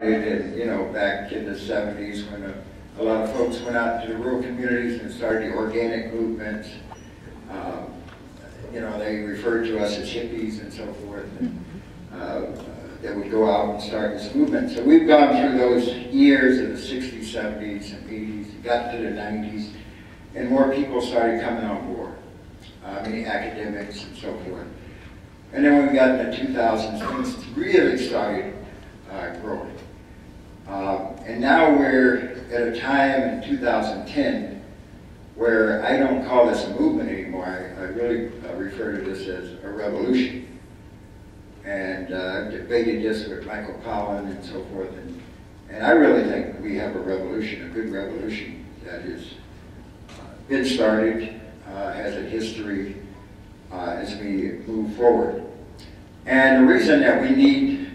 And, you know, back in the 70s when a lot of folks went out to the rural communities and started the organic movement. You know, they referred to us as hippies and so forth. And, that would go out and start this movement. So we've gone through those years of the 60s, 70s, and 80s, got to the 90s, and more people started coming on board, many academics and so forth. And then when we got in the 2000s, things really started growing. And now we're at a time in 2010 where I don't call this a movement anymore. I really refer to this as a revolution. And I've debated this with Michael Pollan and so forth. And I really think we have a revolution, a good revolution that has been started, has a history as we move forward. And the reason that we need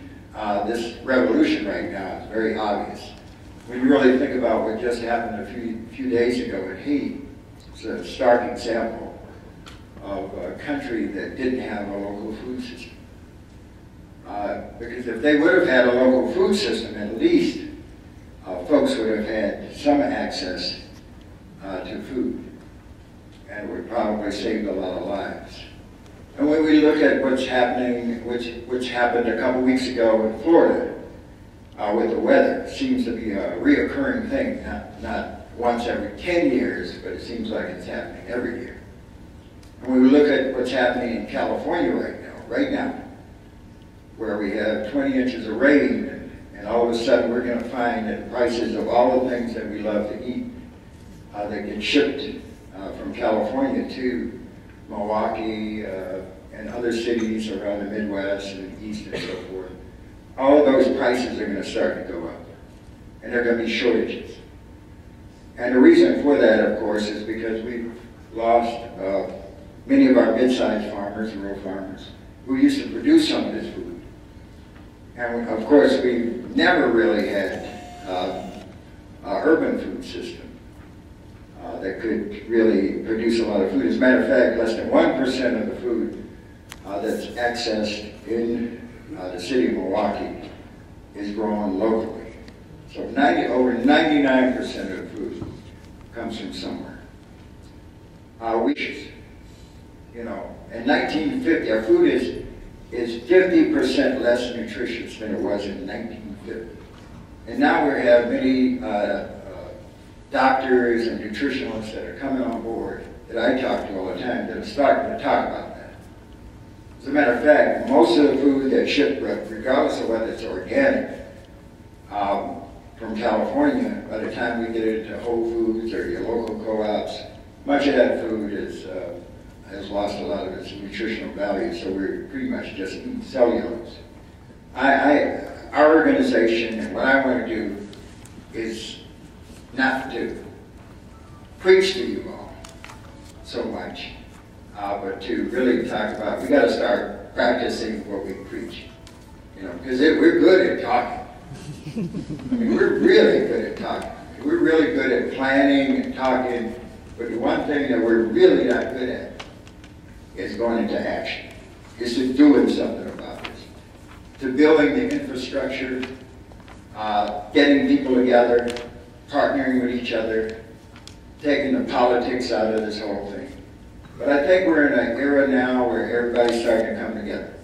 this revolution right now is very obvious. When you really think about what just happened a few days ago in Haiti, it's a stark example of a country that didn't have a local food system. Because if they would have had a local food system, at least folks would have had some access to food, and would probably save a lot of lives. And when we look at what's happening, which happened a couple weeks ago in Florida with the weather, it seems to be a reoccurring thing, not once every 10 years, but it seems like it's happening every year. And when we look at what's happening in California right now, where we have 20 inches of rain, and all of a sudden we're going to find that prices of all the things that we love to eat that get shipped from California to Milwaukee and other cities around the Midwest and the East and so forth, all of those prices are going to start to go up. And there are going to be shortages. And the reason for that, of course, is because we've lost many of our mid-sized farmers, rural farmers, who used to produce some of this food. And of course, we've never really had an urban food system that could really produce a lot of food. As a matter of fact, less than 1% of the food that's accessed in the city of Milwaukee is grown locally. So over 99% of the food comes from somewhere. You know, in 1950, our food is 50% less nutritious than it was in 1950. And now we have many doctors and nutritionalists that are coming on board that I talk to all the time that are starting to talk about that. As a matter of fact, most of the food that's shipped, regardless of whether it's organic, from California, by the time we get it to Whole Foods or your local co-ops, much of that food has lost a lot of its nutritional value, so we're pretty much just eating cellulose. Our organization, and what I want to do is not to preach to you all so much, but to really talk about, we got to start practicing what we preach, you know, because we're good at talking. I mean, we're really good at talking. We're really good at planning and talking, but the one thing that we're really not good at is going into action, is to doing something about this, to building the infrastructure, getting people together, partnering with each other, taking the politics out of this whole thing. But I think we're in an era now where everybody's starting to come together.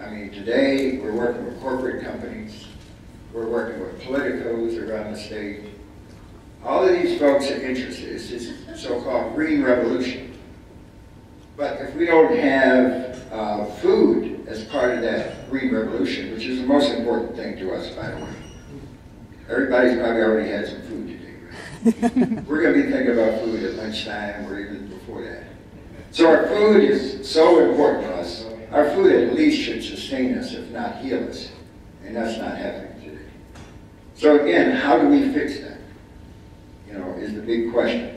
I mean, today we're working with corporate companies, we're working with politicos around the state. All of these folks are interested. It's this so-called green revolution. But if we don't have food as part of that green revolution, which is the most important thing to us, by the way. Everybody's probably already had some food today, right? We're going to be thinking about food at lunchtime or even before that. So our food is so important to us. Our food at least should sustain us, if not heal us. And that's not happening today. So again, how do we fix that? You know, is the big question.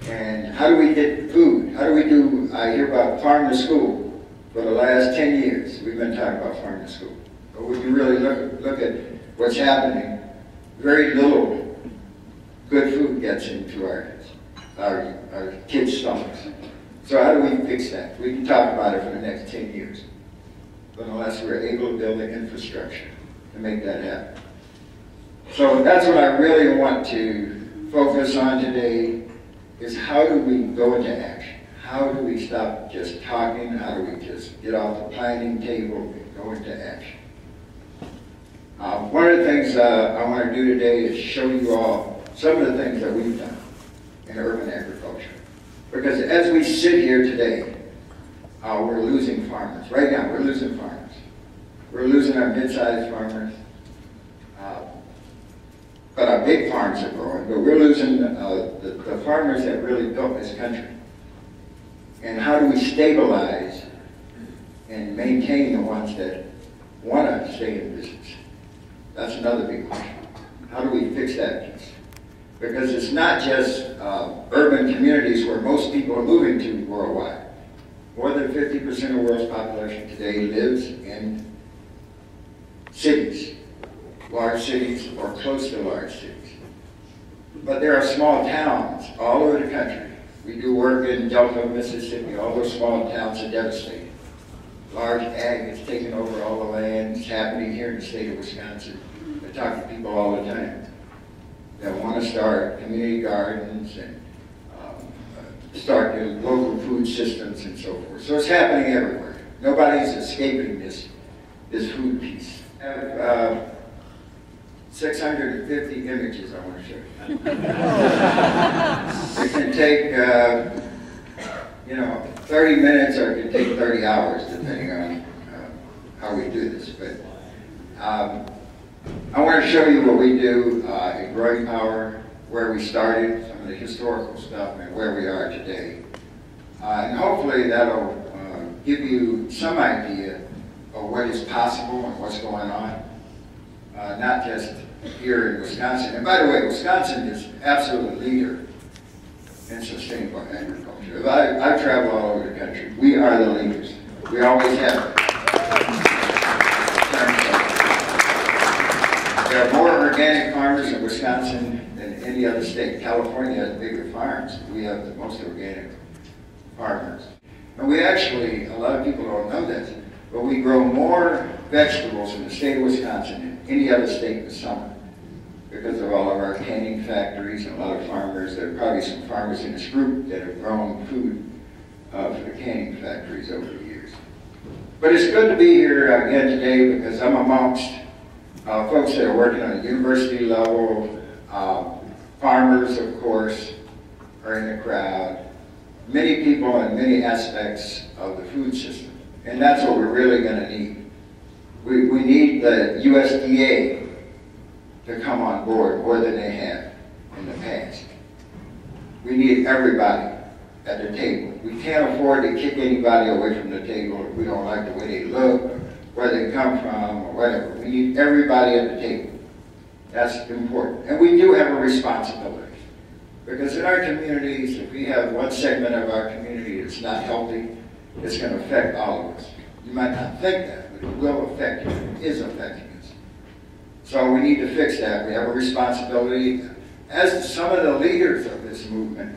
And how do we get food? How do we do, I hear about farm to school. For the last 10 years, we've been talking about farm to school. But when you really look at what's happening, very little good food gets into our kids' stomachs. So how do we fix that? We can talk about it for the next 10 years. But unless we're able to build the infrastructure, to make that happen. So that's what I really want to focus on today, is how do we go into action? How do we stop just talking? How do we just get off the planning table and go into action? One of the things I want to do today is show you all some of the things that we've done in urban agriculture. Because as we sit here today, we're losing farmers. Right now, we're losing farmers. We're losing our mid-sized farmers. But our big farms are growing, but we're losing the farmers that really built this country. And how do we stabilize and maintain the ones that want to stay in business? That's another big question. How do we fix that piece? Because it's not just urban communities where most people are moving to worldwide. More than 50% of the world's population today lives in cities, large cities or close to large cities. But there are small towns all over the country. We do work in Delta, Mississippi. All those small towns are devastated. Large ag is taking over all the land. It's happening here in the state of Wisconsin. I talk to people all the time that want to start community gardens and start their local food systems and so forth. So it's happening everywhere. Nobody's escaping this food piece. I have 650 images I want to show you. It can take, 30 minutes, or it can take 30 hours, depending on how we do this. But I want to show you what we do in Growing Power, where we started, some of the historical stuff, and where we are today. And hopefully that'll give you some idea of what is possible and what's going on, not just here in Wisconsin. And by the way, Wisconsin is absolute leader in sustainable agriculture. I travel all over the country. We are the leaders. We always have been. There are more organic farmers in Wisconsin than any other state. California has bigger farms. We have the most organic farmers. And we actually, a lot of people don't know this, but we grow more vegetables in the state of Wisconsin than any other state in the summer, because of all of our canning factories and a lot of farmers. There are probably some farmers in this group that have grown food for the canning factories over the years. But it's good to be here again today, because I'm amongst folks that are working on a university level. Farmers, of course, are in the crowd. Many people in many aspects of the food system. And that's what we're really going to need. We need the USDA to come on board more than they have in the past. We need everybody at the table. We can't afford to kick anybody away from the table if we don't like the way they look, or where they come from, or whatever. We need everybody at the table. That's important. And we do have a responsibility. Because in our communities, if we have one segment of our community that's not healthy, it's going to affect all of us. You might not think that, but it will affect you. It is affecting us. So we need to fix that. We have a responsibility. As some of the leaders of this movement,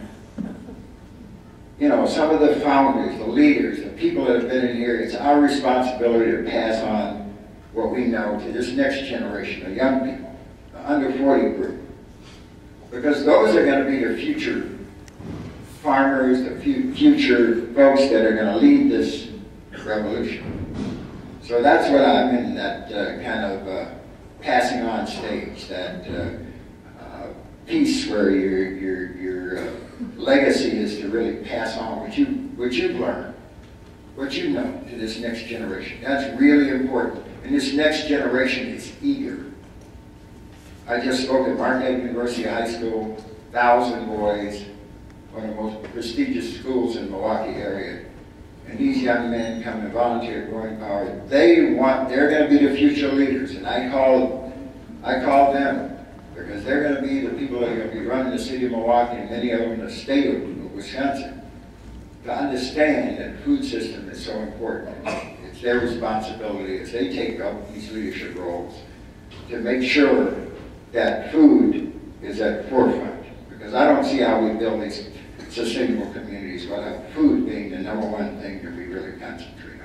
some of the founders, the leaders, the people that have been in here, it's our responsibility to pass on what we know to this next generation of young people, the under 40 group. Because those are going to be the future farmers, the future folks that are going to lead this revolution. So that's what I'm in, that kind of passing on stage, that piece where your legacy is to really pass on what you've learned, what you know to this next generation. That's really important. And this next generation is eager. I just spoke at Marquette University High School, 1,000 boys, one of the most prestigious schools in the Milwaukee area. And these young men come and volunteer at Growing Power. They're going to be the future leaders. And I call them, because they're going to be the people that are going to be running the city of Milwaukee, and many of them in the state of Wisconsin, to understand that the food system is so important. It's their responsibility as they take up these leadership roles to make sure that food is at the forefront. Because I don't see how we build these sustainable communities without food being the #1 thing that we really concentrate